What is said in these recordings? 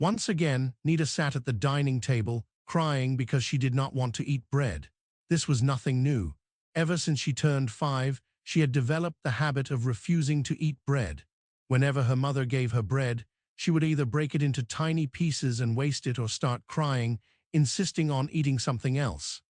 Once again, Nita sat at the dining table, crying because she did not want to eat bread. This was nothing new. Ever since she turned 5, she had developed the habit of refusing to eat bread. Whenever her mother gave her bread, she would either break it into tiny pieces and waste it or start crying, insisting on eating something else.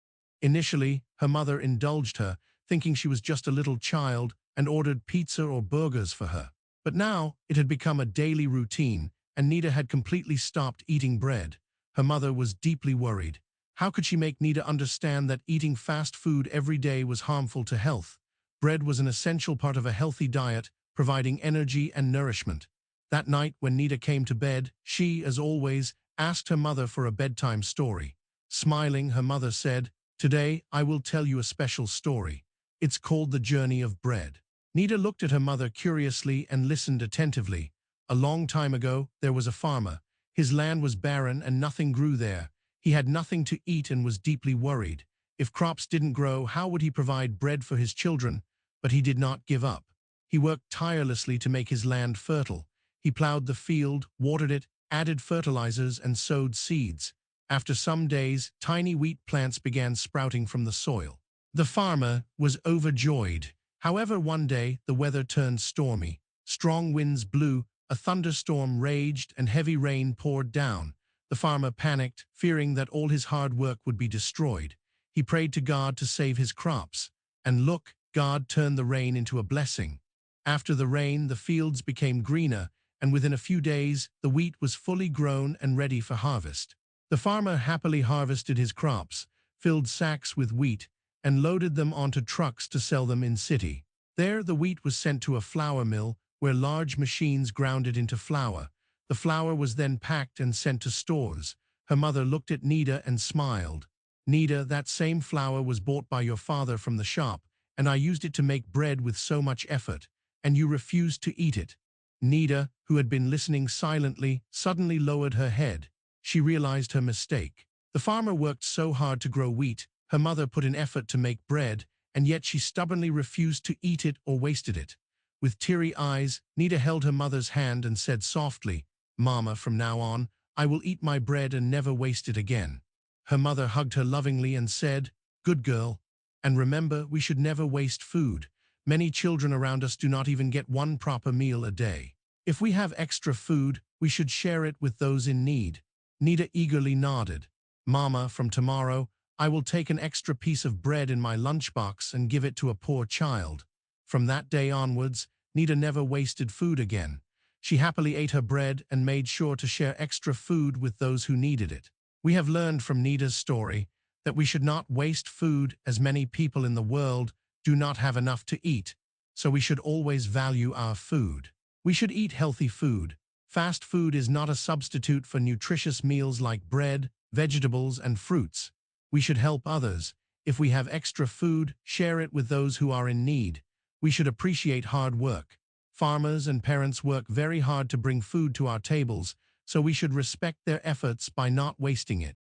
Initially, her mother indulged her, thinking she was just a little child, and ordered pizza or burgers for her. But now, it had become a daily routine, and Nita had completely stopped eating bread. Her mother was deeply worried. How could she make Nita understand that eating fast food every day was harmful to health? Bread was an essential part of a healthy diet, providing energy and nourishment. That night, when Nita came to bed, she, as always, asked her mother for a bedtime story. Smiling, her mother said, "Today, I will tell you a special story. It's called The Journey of Bread." Nita looked at her mother curiously and listened attentively. A long time ago, there was a farmer. His land was barren and nothing grew there. He had nothing to eat and was deeply worried. If crops didn't grow, how would he provide bread for his children? But he did not give up. He worked tirelessly to make his land fertile. He plowed the field, watered it, added fertilizers, and sowed seeds. After some days, tiny wheat plants began sprouting from the soil. The farmer was overjoyed. However, one day, the weather turned stormy. Strong winds blew, a thunderstorm raged, and heavy rain poured down. The farmer panicked, fearing that all his hard work would be destroyed. He prayed to God to save his crops. And look, God turned the rain into a blessing. After the rain, the fields became greener, and within a few days, the wheat was fully grown and ready for harvest. The farmer happily harvested his crops, filled sacks with wheat, and loaded them onto trucks to sell them in city. There, the wheat was sent to a flour mill, where large machines ground it into flour. The flour was then packed and sent to stores. Her mother looked at Nita and smiled. "Nita, that same flour was bought by your father from the shop, and I used it to make bread with so much effort, and you refused to eat it." Nita, who had been listening silently, suddenly lowered her head. She realized her mistake. The farmer worked so hard to grow wheat, her mother put in effort to make bread, and yet she stubbornly refused to eat it or wasted it. With teary eyes, Nita held her mother's hand and said softly, "Mama, from now on, I will eat my bread and never waste it again." Her mother hugged her lovingly and said, "Good girl. And remember, we should never waste food. Many children around us do not even get one proper meal a day. If we have extra food, we should share it with those in need." Nita eagerly nodded. "Mama, from tomorrow, I will take an extra piece of bread in my lunchbox and give it to a poor child." From that day onwards, Nita never wasted food again. She happily ate her bread and made sure to share extra food with those who needed it. We have learned from Nita's story that we should not waste food, as many people in the world do not have enough to eat, so we should always value our food. We should eat healthy food. Fast food is not a substitute for nutritious meals like bread, vegetables, and fruits. We should help others. If we have extra food, share it with those who are in need. We should appreciate hard work. Farmers and parents work very hard to bring food to our tables, so we should respect their efforts by not wasting it.